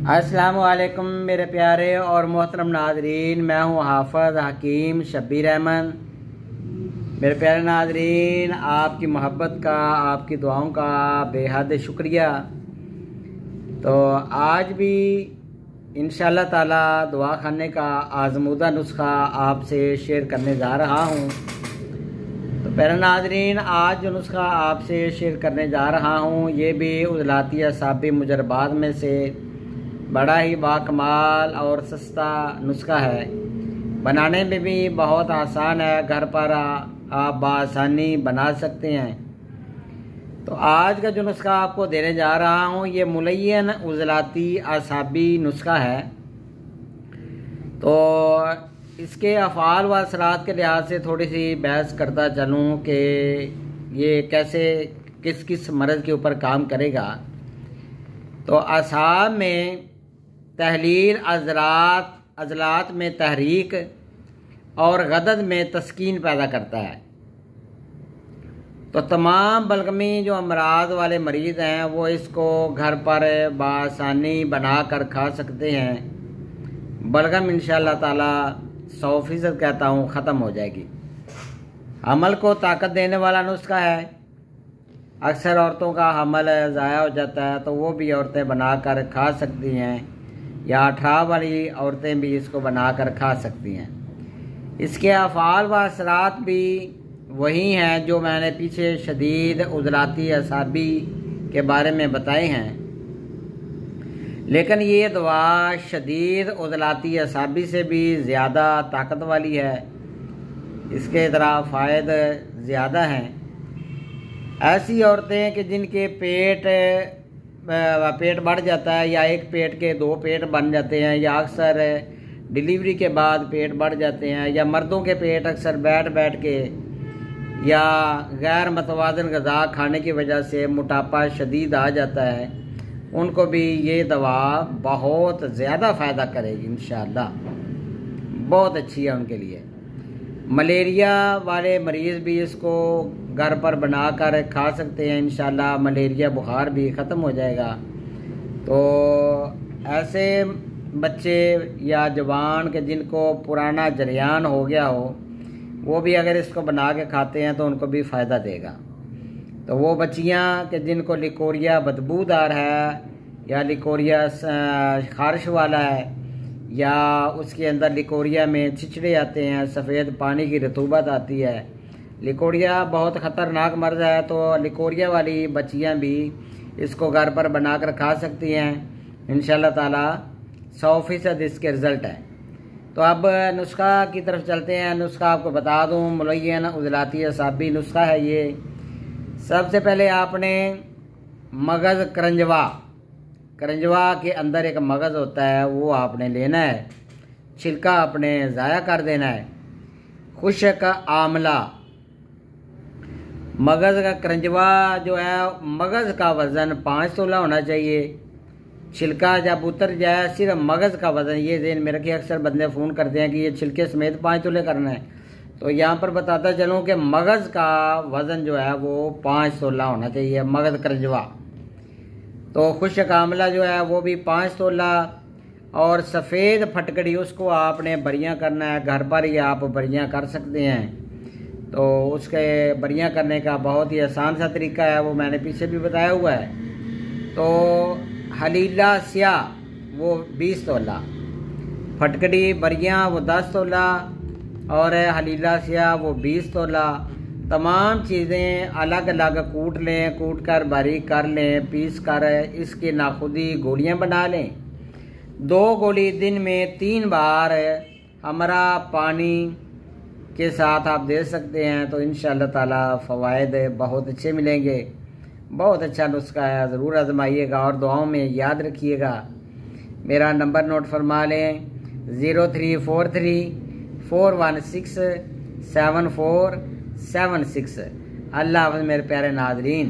अस्सलाम वालेकुम मेरे प्यारे और मोहतरम नाजरीन, मैं हूँ हाफ़िज़ हकीम शब्बीर अहमद। मेरे प्यारे नाजरीन, आपकी मोहब्बत का, आपकी दुआओं का बेहद शुक्रिया। तो आज भी इंशाअल्लाह ताला दुआ खाने का आज़मूदा नुस्खा आपसे शेयर करने जा रहा हूँ। तो प्यारे नाजरीन, आज जो नुस्खा आपसे शेयर करने जा रहा हूँ ये भी उज़लाती असाबी मुजरबात में से बड़ा ही बाकमाल और सस्ता नुस्खा है। बनाने में भी बहुत आसान है, घर पर आप बआसानी बना सकते हैं। तो आज का जो नुस्खा आपको देने जा रहा हूँ ये मुलय्यन उज़लाती असाबी नुस्खा है। तो इसके अफ़आल व असरात के लिहाज से थोड़ी सी बहस करता चलूँ कि ये कैसे किस किस मर्ज़ के ऊपर काम करेगा। तो असाब में तहलील, अज़लात में तहरीक और गदद में तस्कीन पैदा करता है। तो तमाम बलगमी जो अमराज वाले मरीज़ हैं वो इसको घर पर बआसानी बना कर खा सकते हैं। बलगम इंशाअल्लाह ताला 100% कहता हूँ ख़त्म हो जाएगी। हमल को ताकत देने वाला नुस्खा है। अक्सर औरतों का हमल ज़ाया हो जाता है तो वो भी औरतें बना कर खा सकती हैं, या 18 वाली औरतें भी इसको बनाकर खा सकती हैं। इसके अफ़आल व असरात भी वही हैं जो मैंने पीछे शदीद उज़लाती असाबी के बारे में बताए हैं, लेकिन ये दवा शदीद उज़लाती असाबी से भी ज़्यादा ताकत वाली है। इसके ज़रा फ़ायदे ज़्यादा हैं। ऐसी औरतें कि जिनके पेट बढ़ जाता है, या एक पेट के 2 पेट बन जाते हैं, या अक्सर डिलीवरी के बाद पेट बढ़ जाते हैं, या मर्दों के पेट अक्सर बैठ बैठ के या गैर मतवाज़न ग़िज़ा खाने की वजह से मोटापा शदीद आ जाता है, उनको भी ये दवा बहुत ज़्यादा फ़ायदा करेगी इंशाअल्लाह। बहुत अच्छी है उनके लिए। मलेरिया वाले मरीज़ भी इसको घर पर बनाकर खा सकते हैं इंशाअल्लाह। मलेरिया बुखार भी ख़त्म हो जाएगा। तो ऐसे बच्चे या जवान के जिनको पुराना जरियान हो गया हो वो भी अगर इसको बना के खाते हैं तो उनको भी फ़ायदा देगा। तो वो बच्चियां कि जिनको लिकोरिया बदबूदार है, या लिकोरिया खारिश वाला है, या उसके अंदर लिकोरिया में छिचड़े आते हैं, सफ़ेद पानी की रतूबत आती है, लिकोरिया बहुत ख़तरनाक मर्ज़ है। तो लिकोरिया वाली बच्चियां भी इसको घर पर बनाकर खा सकती हैं इंशाअल्लाह ताला। 100% इसके रिज़ल्ट है। तो अब नुस्खा की तरफ चलते हैं। नुस्खा आपको बता दूं, मुलय्यन उज़लाती असाबी नुस्खा है ये। सबसे पहले आपने मगज़ करंजवा के अंदर एक मगज़ होता है, वो आपने लेना है, छिलका आपने ज़ाया कर देना है। खुश्क आमला, मगज़ का करंजवा जो है, मगज़ का वज़न 5 तोला होना चाहिए। छिलका जब उतर जाए सिर्फ मगज़ का वज़न, ये ज़हन में रखिए। अक्सर बंदे फ़ोन करते हैं कि ये छिलके समेत 5 तोले करना है, तो यहाँ पर बताता चलूँ कि मगज़ का वज़न जो है वो 5 तोला होना चाहिए, मगज़ करंजवा। तो खुश्क आमला जो है वो भी 5 तोला, और सफ़ेद फटकड़ी उसको आपने बरियाँ करना है। घर पर ही आप बरियाँ कर सकते हैं। तो उसके बरियाँ करने का बहुत ही आसान सा तरीका है, वो मैंने पीछे भी बताया हुआ है। तो हलीला स्याह वो 20 तोला, फटकड़ी बरियाँ वो 10 तोला, और हलीला स्याह वो 20 तोला। तमाम चीज़ें अलग अलग कूट लें, कूट कर बारीक कर लें, पीस कर इसकी नाखुदी गोलियां बना लें। 2 गोली दिन में 3 बार हमरा पानी के साथ आप दे सकते हैं। तो इंशाअल्लाह ताला फ़वाइद बहुत अच्छे मिलेंगे। बहुत अच्छा नुस्खा है, ज़रूर आजमाइएगा और दुआओं में याद रखिएगा। मेरा नंबर नोट फरमा लें, 0343 416 7476। अल्लाह हाफ़िज़ मेरे प्यारे नाज़रीन।